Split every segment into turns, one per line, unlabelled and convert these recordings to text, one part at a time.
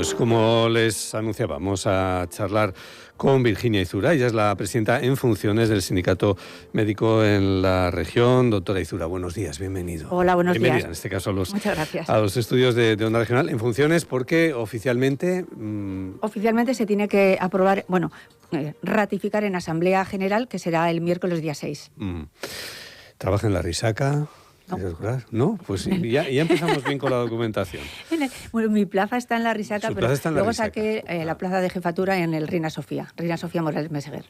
Pues como les anunciaba, vamos a charlar con Virginia Izura. Ella es la presidenta en funciones del Sindicato Médico en la región. Doctora Izura, buenos días, bienvenido.
Hola, buenos días.
Bienvenida, en este caso,
Muchas gracias.
a los estudios de Onda Regional en funciones, porque oficialmente...
Oficialmente se tiene que aprobar, ratificar en Asamblea General, que será el miércoles día 6.
¿Trabaja en la Risaca?
No.
¿No? Pues ya empezamos bien con la documentación.
Bueno, mi plaza está en la Risaca,
Su
pero
plaza está en la
luego
Risaca.
saqué la plaza de jefatura en el Reina Sofía Morales Meseguer.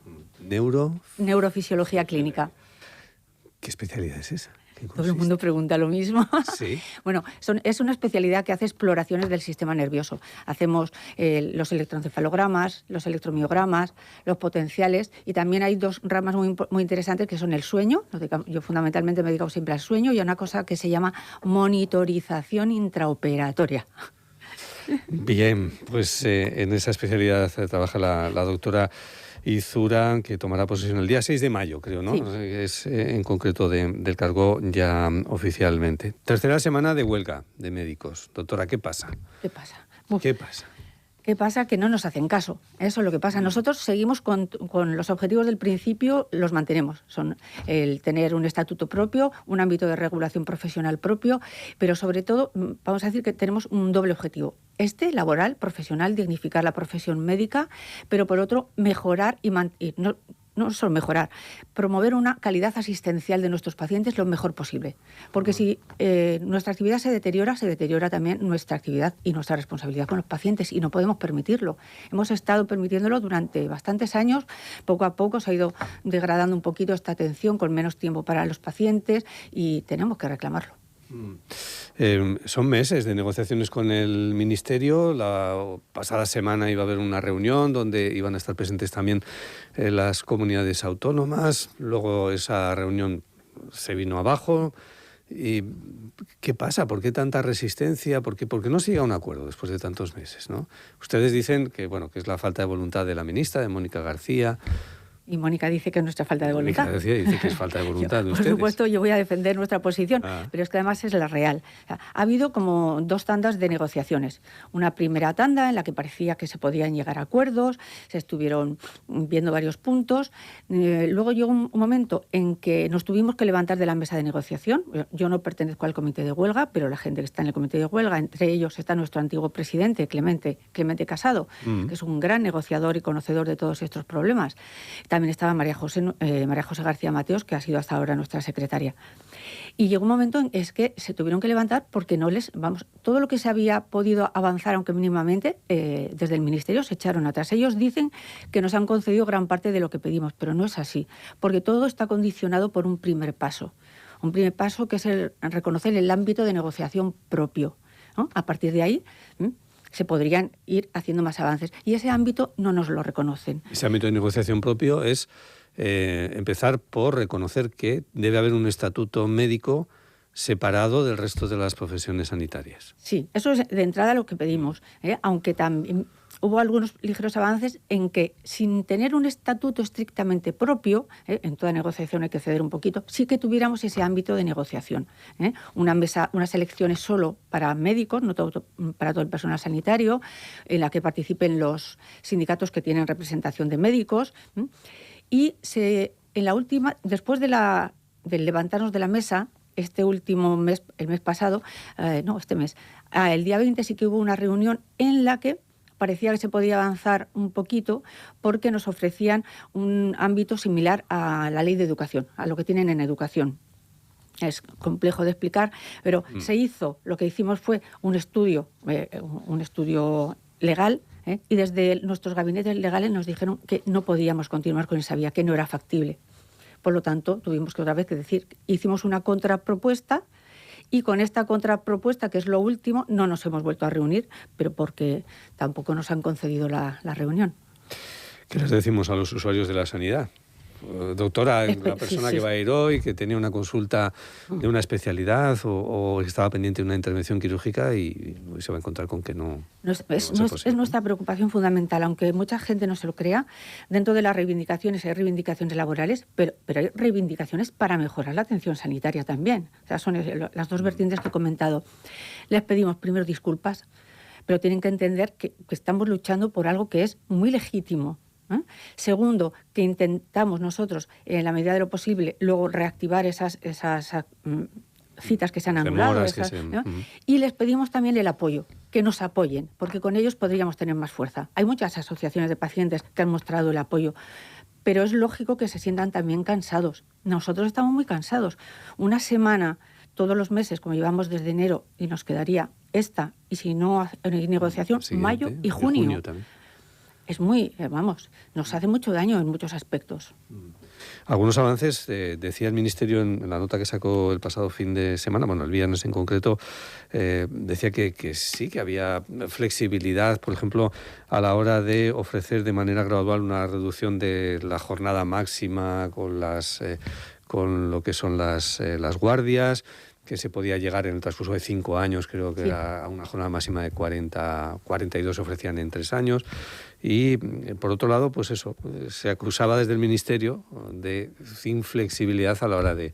Neurofisiología clínica.
¿Qué especialidad es esa?
Todo el mundo pregunta lo mismo.
Sí.
Bueno, es una especialidad que hace exploraciones del sistema nervioso. Hacemos los electroencefalogramas, los electromiogramas, los potenciales, y también hay dos ramas muy interesantes que son el sueño. Yo fundamentalmente me dedico siempre al sueño, y a una cosa que se llama monitorización intraoperatoria.
Bien, pues en esa especialidad trabaja la doctora Izura, que tomará posesión el día 6 de mayo, creo, ¿no?
Sí.
Es en concreto del cargo ya oficialmente. Tercera semana de huelga de médicos. Doctora, ¿qué pasa?
¿Qué pasa?
¿Qué pasa?
¿Qué pasa? Que no nos hacen caso. Eso es lo que pasa. Nosotros seguimos con los objetivos del principio, los mantenemos. Son el tener un estatuto propio, un ámbito de regulación profesional propio, pero sobre todo, vamos a decir que tenemos un doble objetivo. Laboral, profesional, dignificar la profesión médica, pero por otro, mejorar y no solo mejorar, promover una calidad asistencial de nuestros pacientes lo mejor posible. Porque si nuestra actividad se deteriora también nuestra actividad y nuestra responsabilidad con los pacientes, y no podemos permitirlo. Hemos estado permitiéndolo durante bastantes años. Poco a poco se ha ido degradando un poquito esta atención, con menos tiempo para los pacientes, y tenemos que reclamarlo.
Son meses de negociaciones con el Ministerio. La pasada semana iba a haber una reunión donde iban a estar presentes también las comunidades autónomas. Luego esa reunión se vino abajo. ¿Y qué pasa? ¿Por qué tanta resistencia? ¿Por qué no se llega a un acuerdo después de tantos meses, ¿no? Ustedes dicen que es la falta de voluntad de la ministra, de Mónica García.
Y Mónica dice que es nuestra falta de voluntad.
Mónica García dice que es falta de voluntad de ustedes.
Por supuesto, yo voy a defender nuestra posición, pero es que además es la real. O sea, ha habido como dos tandas de negociaciones. Una primera tanda en la que parecía que se podían llegar a acuerdos, se estuvieron viendo varios puntos. Luego llegó un momento en que nos tuvimos que levantar de la mesa de negociación. Yo no pertenezco al comité de huelga, pero la gente que está en el comité de huelga, entre ellos está nuestro antiguo presidente, Clemente Casado, que es un gran negociador y conocedor de todos estos problemas. También estaba María José García Mateos, que ha sido hasta ahora nuestra secretaria. Y llegó un momento en que se tuvieron que levantar porque todo lo que se había podido avanzar, aunque mínimamente, desde el Ministerio se echaron atrás. Ellos dicen que nos han concedido gran parte de lo que pedimos, pero no es así, porque todo está condicionado por un primer paso. Un primer paso que es reconocer el ámbito de negociación propio, ¿no? A partir de ahí se podrían ir haciendo más avances. Y ese ámbito no nos lo reconocen.
Ese ámbito de negociación propio es empezar por reconocer que debe haber un estatuto médico separado del resto de las profesiones sanitarias.
Sí, eso es de entrada lo que pedimos, aunque también hubo algunos ligeros avances en que, sin tener un estatuto estrictamente propio, en toda negociación hay que ceder un poquito, sí que tuviéramos ese ámbito de negociación. Unas elecciones solo para médicos, no para todo el personal sanitario, en la que participen los sindicatos que tienen representación de médicos. Y en la última, después de levantarnos de la mesa, este último mes, el día 20 sí que hubo una reunión en la que parecía que se podía avanzar un poquito, porque nos ofrecían un ámbito similar a la ley de educación, a lo que tienen en educación. Es complejo de explicar, pero lo que hicimos fue un estudio legal, y desde nuestros gabinetes legales nos dijeron que no podíamos continuar con esa vía, que no era factible. Por lo tanto, tuvimos que otra vez hicimos una contrapropuesta, y con esta contrapropuesta, que es lo último, no nos hemos vuelto a reunir, pero porque tampoco nos han concedido la reunión.
¿Qué les decimos a los usuarios de la sanidad? Doctora, la persona que va a ir hoy, que tenía una consulta de una especialidad o estaba pendiente de una intervención quirúrgica y hoy se va a encontrar con que no...
Es nuestra preocupación fundamental, aunque mucha gente no se lo crea. Dentro de las reivindicaciones hay reivindicaciones laborales, pero hay reivindicaciones para mejorar la atención sanitaria también. O sea, son las dos vertientes que he comentado. Les pedimos primero disculpas, pero tienen que entender que estamos luchando por algo que es muy legítimo. Segundo, que intentamos nosotros, en la medida de lo posible, luego reactivar esas citas que se han anulado. Y les pedimos también el apoyo, que nos apoyen, porque con ellos podríamos tener más fuerza. Hay muchas asociaciones de pacientes que han mostrado el apoyo, pero es lógico que se sientan también cansados. Nosotros estamos muy cansados. Una semana, todos los meses, como llevamos desde enero, y nos quedaría esta, y si no hay negociación, mayo y junio también. Es muy, nos hace mucho daño en muchos aspectos.
Algunos avances, decía el Ministerio en la nota que sacó el pasado fin de semana, el viernes en concreto, decía que sí, que había flexibilidad, por ejemplo, a la hora de ofrecer de manera gradual una reducción de la jornada máxima con lo que son las guardias, que se podía llegar en el transcurso de 5 años, creo que era a una jornada máxima de 42 se ofrecían en 3 años. Y, por otro lado, pues eso, se acusaba desde el Ministerio de inflexibilidad a la hora de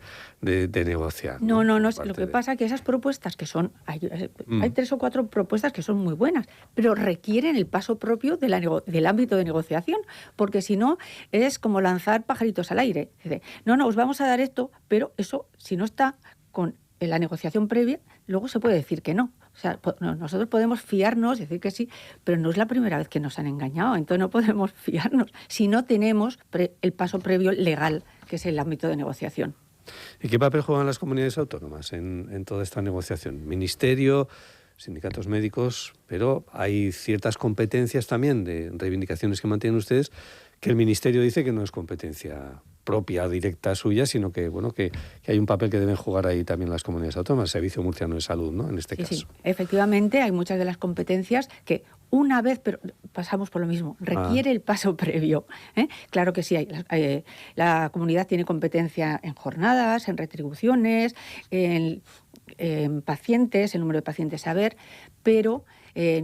negociar.
No. Lo que pasa es que esas propuestas que son... Hay 3 o 4 propuestas que son muy buenas, pero requieren el paso propio del ámbito de negociación, porque si no, es como lanzar pajaritos al aire. Dice, no, os vamos a dar esto, pero eso, si no está con la negociación previa, luego se puede decir que no. O sea, nosotros podemos fiarnos, decir que sí, pero no es la primera vez que nos han engañado, entonces no podemos fiarnos si no tenemos el paso previo legal, que es el ámbito de negociación.
¿Y qué papel juegan las comunidades autónomas en toda esta negociación? Ministerio, sindicatos médicos, pero hay ciertas competencias también de reivindicaciones que mantienen ustedes que el Ministerio dice que no es competencia propia, directa suya, sino que hay un papel que deben jugar ahí también las comunidades autónomas, el Servicio Murciano de Salud, ¿no? En este caso.
Sí, efectivamente, hay muchas de las competencias que una vez, pero pasamos por lo mismo, requiere el paso previo. Claro que sí, la comunidad tiene competencia en jornadas, en retribuciones, en pacientes, el número de pacientes a ver, pero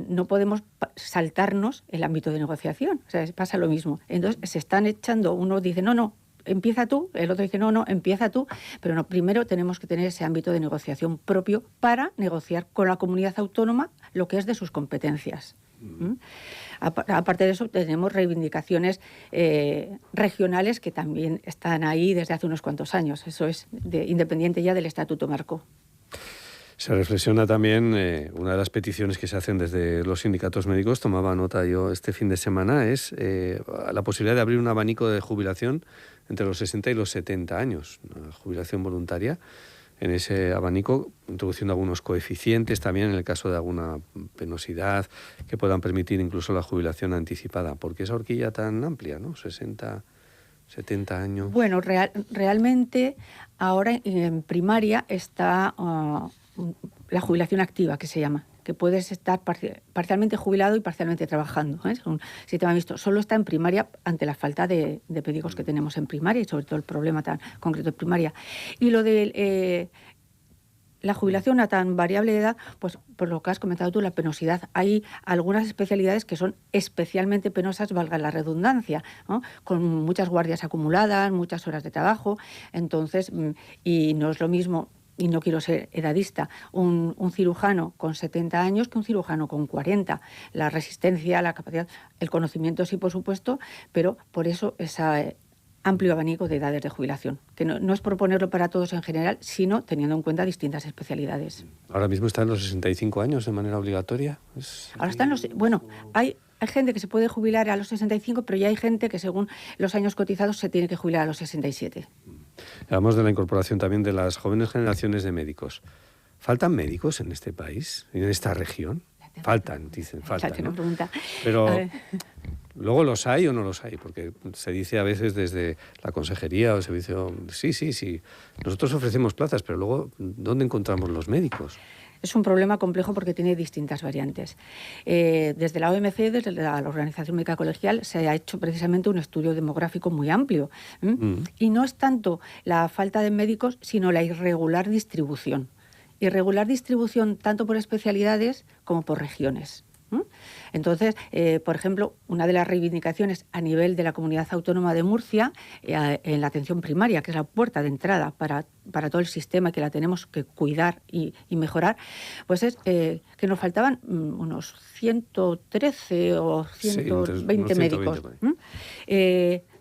no podemos saltarnos el ámbito de negociación. O sea, pasa lo mismo. Entonces, se están echando, uno dice, no, empieza tú, el otro dice, no, empieza tú, pero no, primero tenemos que tener ese ámbito de negociación propio para negociar con la comunidad autónoma lo que es de sus competencias. Aparte de eso, tenemos reivindicaciones regionales que también están ahí desde hace unos cuantos años. Eso es independiente ya del Estatuto Marco.
Se reflexiona también, una de las peticiones que se hacen desde los sindicatos médicos, tomaba nota yo este fin de semana, es la posibilidad de abrir un abanico de jubilación entre los 60 y los 70 años, una jubilación voluntaria. En ese abanico, introduciendo algunos coeficientes también en el caso de alguna penosidad que puedan permitir incluso la jubilación anticipada. ¿Por qué esa horquilla tan amplia, no? 60, 70 años.
Bueno, realmente ahora en primaria está la jubilación activa, que se llama, que puedes estar parcialmente jubilado y parcialmente trabajando. Es un sistema mixto. Solo está en primaria ante la falta de médicos que tenemos en primaria y sobre todo el problema tan concreto en primaria. Y lo de la jubilación a tan variable de edad, pues por lo que has comentado tú, la penosidad. Hay algunas especialidades que son especialmente penosas, valga la redundancia, ¿no? Con muchas guardias acumuladas, muchas horas de trabajo. Entonces, y no es lo mismo, y no quiero ser edadista, un cirujano con 70 años que un cirujano con 40. La resistencia, la capacidad, el conocimiento sí, por supuesto, pero por eso ese amplio abanico de edades de jubilación, que no es proponerlo para todos en general, sino teniendo en cuenta distintas especialidades.
¿Ahora mismo están los 65 años de manera obligatoria?
Ahora están hay gente que se puede jubilar a los 65, pero ya hay gente que según los años cotizados se tiene que jubilar a los 67.
Hablamos de la incorporación también de las jóvenes generaciones de médicos. ¿Faltan médicos en este país, en esta región? Faltan, ¿no? Pero luego los hay o no los hay, porque se dice a veces desde la consejería o el servicio, sí, nosotros ofrecemos plazas, pero luego, ¿dónde encontramos los médicos?
Es un problema complejo porque tiene distintas variantes. Desde la OMC, desde la Organización Médica Colegial, se ha hecho precisamente un estudio demográfico muy amplio. Y no es tanto la falta de médicos, sino la irregular distribución. Irregular distribución tanto por especialidades como por regiones. Entonces, por ejemplo, una de las reivindicaciones a nivel de la Comunidad Autónoma de Murcia, en la atención primaria, que es la puerta de entrada para todo el sistema, que la tenemos que cuidar y mejorar, pues es que nos faltaban unos 113 o 120 médicos.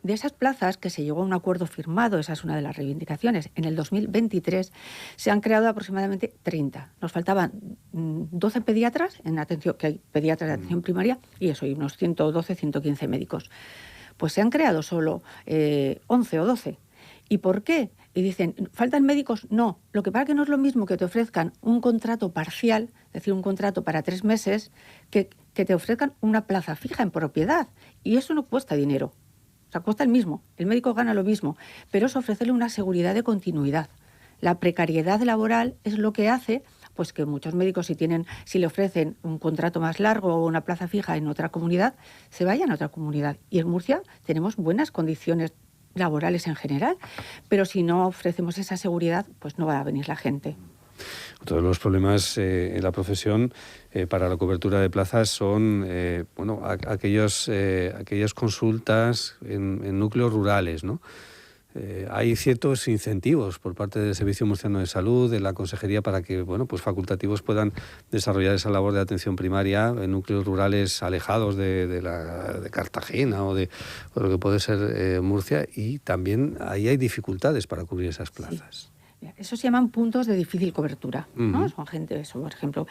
De esas plazas, que se llegó a un acuerdo firmado, esa es una de las reivindicaciones, en el 2023 se han creado aproximadamente 30. Nos faltaban 12 pediatras, en atención, que hay pediatras de atención primaria, y eso, y unos 112, 115 médicos. Pues se han creado solo 11 o 12. ¿Y por qué? Y dicen, ¿faltan médicos? No. Lo que pasa es que no es lo mismo que te ofrezcan un contrato parcial, es decir, un contrato para 3 meses, que te ofrezcan una plaza fija en propiedad. Y eso no cuesta dinero. O sea, cuesta el mismo. El médico gana lo mismo. Pero es ofrecerle una seguridad de continuidad. La precariedad laboral es lo que hace pues que muchos médicos, si le ofrecen un contrato más largo o una plaza fija en otra comunidad, se vayan a otra comunidad. Y en Murcia tenemos buenas condiciones laborales en general, pero si no ofrecemos esa seguridad, pues no va a venir la gente.
Todos los problemas en la profesión para la cobertura de plazas son aquellas consultas en núcleos rurales, ¿no? Hay ciertos incentivos por parte del Servicio Murciano de Salud, de la Consejería, para que pues facultativos puedan desarrollar esa labor de atención primaria en núcleos rurales alejados de Cartagena o de lo que puede ser Murcia, y también ahí hay dificultades para cubrir esas plazas.
Sí. Eso se llaman puntos de difícil cobertura, ¿no? Son gente, por ejemplo,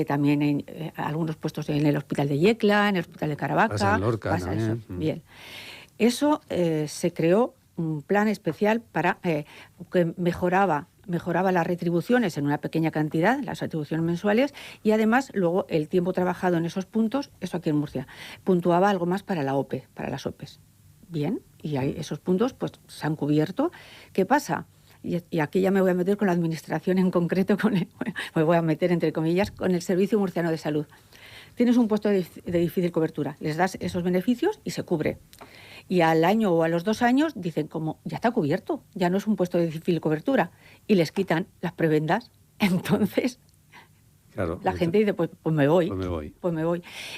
también en algunos puestos en el Hospital de Yecla, en el Hospital de Caravaca.
Pasa en Lorca,
eso. Bien. Eso se creó un plan especial para que mejoraba las retribuciones en una pequeña cantidad, las retribuciones mensuales, y además luego el tiempo trabajado en esos puntos, eso aquí en Murcia, puntuaba algo más para la OPE, para las OPEs. Bien, y esos puntos pues se han cubierto. ¿Qué pasa? Y aquí ya me voy a meter con la administración en concreto, me voy a meter entre comillas, con el Servicio Murciano de Salud. Tienes un puesto de difícil cobertura, les das esos beneficios y se cubre. Y al año o a los 2 años dicen como, ya está cubierto, ya no es un puesto de difícil cobertura, y les quitan las prebendas. Entonces, claro, la gente dice, pues me voy.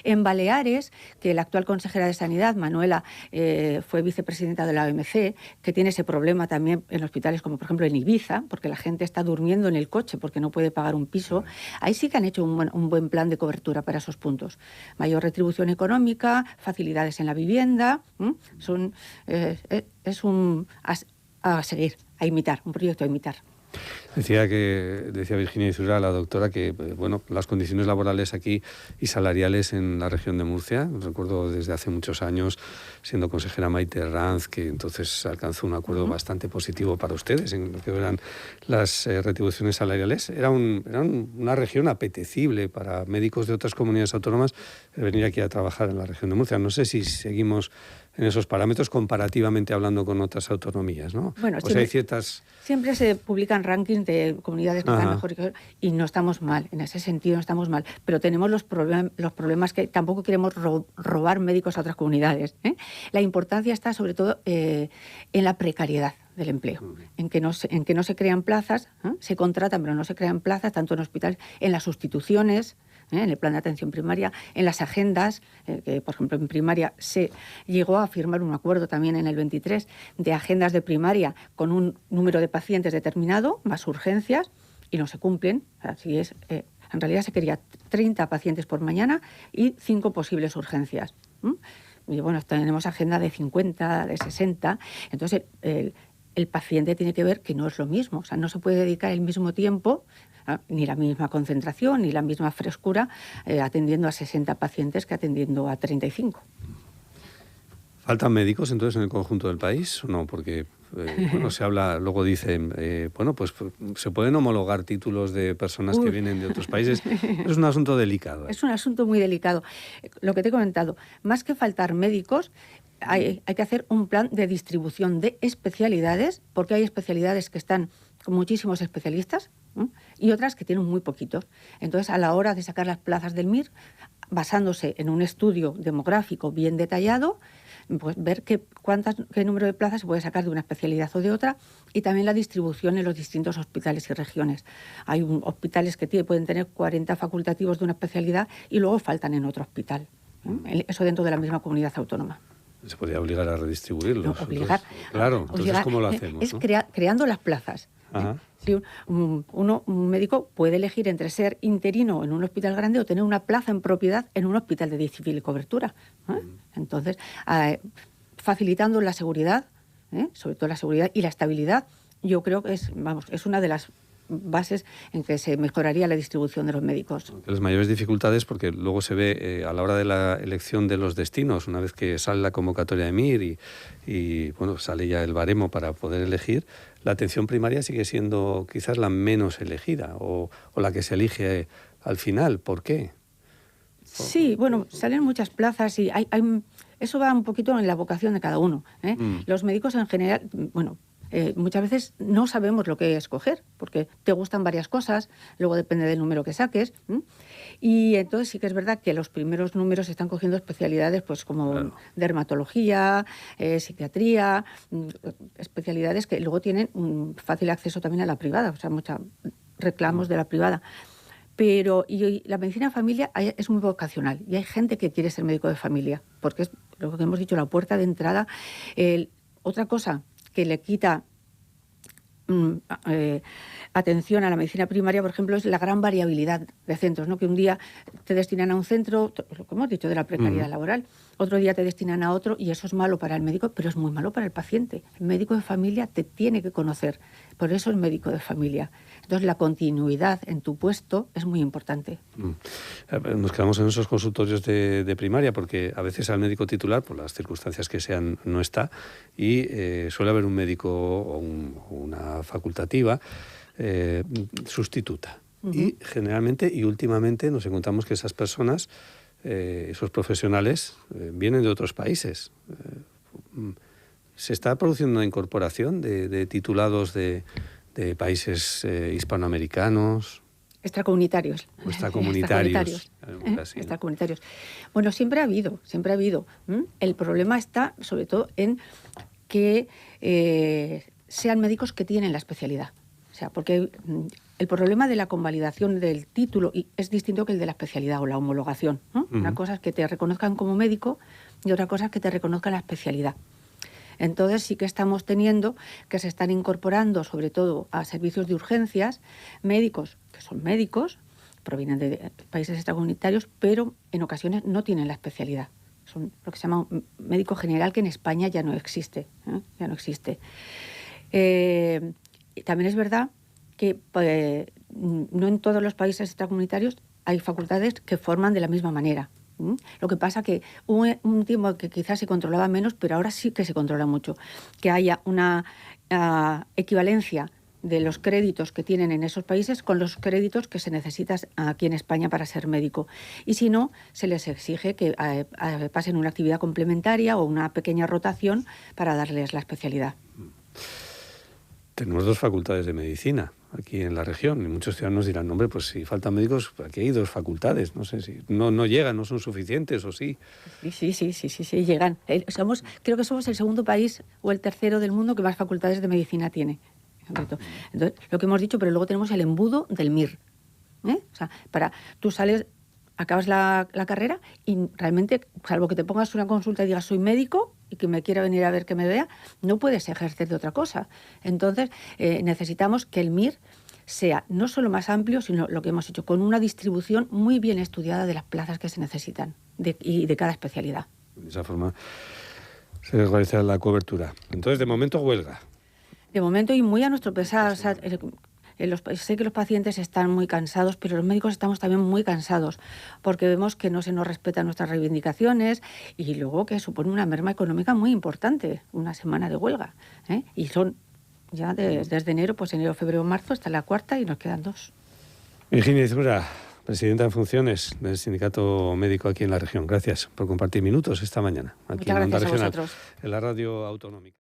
En Baleares, que la actual consejera de Sanidad, Manuela, fue vicepresidenta de la OMC, que tiene ese problema también en hospitales como por ejemplo en Ibiza, porque la gente está durmiendo en el coche porque no puede pagar un piso. Ahí sí que han hecho un buen plan de cobertura para esos puntos. Mayor retribución económica, facilidades en la vivienda, es a seguir, a imitar, un proyecto a imitar.
Decía Virginia Izurra, la doctora, que las condiciones laborales aquí y salariales en la región de Murcia, recuerdo desde hace muchos años, siendo consejera Maite Herranz, que entonces alcanzó un acuerdo bastante positivo para ustedes en lo que eran las retribuciones salariales. Era una región apetecible para médicos de otras comunidades autónomas venir aquí a trabajar en la región de Murcia. No sé si seguimos en esos parámetros comparativamente hablando con otras autonomías, ¿no?
Bueno, siempre se publican rankings de comunidades que están mejor y no estamos mal, en ese sentido no estamos mal, pero tenemos los problemas que tampoco queremos robar médicos a otras comunidades, ¿eh? La importancia está sobre todo en la precariedad del empleo, en que no se crean plazas, se contratan pero no se crean plazas, tanto en hospitales, en las sustituciones, en el plan de atención primaria, en las agendas, que por ejemplo en primaria se llegó a firmar un acuerdo también en el 23 de agendas de primaria con un número de pacientes determinado, más urgencias, y no se cumplen. Así es, en realidad se quería 30 pacientes por mañana y 5 posibles urgencias. Y bueno, tenemos agenda de 50, de 60, entonces el paciente tiene que ver que no es lo mismo, o sea, no se puede dedicar el mismo tiempo, ni la misma concentración, ni la misma frescura atendiendo a 60 pacientes que atendiendo a 35.
¿Faltan médicos entonces en el conjunto del país o no? Porque se habla, luego dicen, pues se pueden homologar títulos de personas que vienen de otros países. Es un asunto delicado.
Es un asunto muy delicado. Lo que te he comentado, más que faltar médicos, hay que hacer un plan de distribución de especialidades, porque hay especialidades que están con muchísimos especialistas y otras que tienen muy poquitos. Entonces, a la hora de sacar las plazas del MIR, basándose en un estudio demográfico bien detallado, pues, ver qué número de plazas se puede sacar de una especialidad o de otra, y también la distribución en los distintos hospitales y regiones. Hay hospitales que pueden tener 40 facultativos de una especialidad y luego faltan en otro hospital. Eso dentro de la misma comunidad autónoma.
Se podría obligar a redistribuirlos.
No, obligar.
Entonces, claro, entonces ¿cómo lo hacemos?
Es creando las plazas. Si un médico puede elegir entre ser interino en un hospital grande o tener una plaza en propiedad en un hospital de difícil cobertura. Entonces, facilitando la seguridad, sobre todo la seguridad y la estabilidad, yo creo que es una de las bases en que se mejoraría la distribución de los médicos.
Las mayores dificultades, porque luego se ve a la hora de la elección de los destinos, una vez que sale la convocatoria de MIR y bueno, sale ya el baremo para poder elegir, la atención primaria sigue siendo quizás la menos elegida o la que se elige al final. ¿Por qué?
Sí, bueno, salen muchas plazas y eso va un poquito en la vocación de cada uno. Los médicos en general, bueno, muchas veces no sabemos lo que escoger, porque te gustan varias cosas, luego depende del número que saques. Y entonces sí que es verdad que los primeros números están cogiendo especialidades pues como dermatología, psiquiatría, especialidades que luego tienen un fácil acceso también a la privada, o sea, muchos reclamos de la privada. Pero y la medicina de familia es muy vocacional y hay gente que quiere ser médico de familia, porque es lo que hemos dicho, la puerta de entrada. Otra cosa que le quita atención a la medicina primaria, por ejemplo, es la gran variabilidad de centros, ¿no? Que un día te destinan a un centro, lo que hemos dicho de la precariedad laboral, otro día te destinan a otro y eso es malo para el médico, pero es muy malo para el paciente. El médico de familia te tiene que conocer, por eso es médico de familia. Entonces la continuidad en tu puesto es muy importante.
Nos quedamos en esos consultorios de primaria porque a veces al médico titular, por las circunstancias que sean, no está y suele haber un médico o una facultativa sustituta. Y generalmente y últimamente nos encontramos que esas personas, esos profesionales, vienen de otros países. ¿Se está produciendo una incorporación de titulados de países hispanoamericanos?
Extracomunitarios.
Extracomunitarios.
Extracomunitarios. Bueno, siempre ha habido. El problema está sobre todo en que sean médicos que tienen la especialidad. O sea, porque el problema de la convalidación del título es distinto que el de la especialidad o la homologación, ¿no? Una cosa es que te reconozcan como médico y otra cosa es que te reconozcan la especialidad. Entonces sí que estamos teniendo que se están incorporando, sobre todo a servicios de urgencias, médicos que son médicos, provienen de países extracomunitarios, pero en ocasiones no tienen la especialidad. Son lo que se llama un médico general, que en España ya no existe. Ya no existe. También es verdad que no en todos los países extracomunitarios hay facultades que forman de la misma manera. Lo que pasa que hubo un tiempo que quizás se controlaba menos, pero ahora sí que se controla mucho. Que haya una equivalencia de los créditos que tienen en esos países con los créditos que se necesitan aquí en España para ser médico. Y si no, se les exige que pasen una actividad complementaria o una pequeña rotación para darles la especialidad.
Tenemos 2 facultades de medicina aquí en la región y muchos ciudadanos dirán, hombre, pues si faltan médicos, aquí hay 2 facultades, no sé si no llegan, no son suficientes o sí.
Sí, llegan. Creo que somos el segundo país o el tercero del mundo que más facultades de medicina tiene. Entonces, lo que hemos dicho, pero luego tenemos el embudo del MIR. O sea, tú sales, acabas la carrera y realmente, salvo que te pongas una consulta y digas soy médico y que me quiera venir a ver que me vea, no puedes ejercer de otra cosa. Entonces, necesitamos que el MIR sea no solo más amplio, sino lo que hemos hecho, con una distribución muy bien estudiada de las plazas que se necesitan y de cada especialidad.
De esa forma se realiza la cobertura. Entonces, de momento, huelga.
De momento y muy a nuestro pesar. O sea, sé que los pacientes están muy cansados, pero los médicos estamos también muy cansados porque vemos que no se nos respetan nuestras reivindicaciones y luego que supone una merma económica muy importante, una semana de huelga. Y son ya desde enero, pues enero, febrero, marzo, hasta la 4ª y nos quedan 2.
Virginia Iturra, presidenta en funciones del Sindicato Médico aquí en la región. Gracias por compartir minutos esta mañana aquí en Onda Regional, en la Radio Autonómica.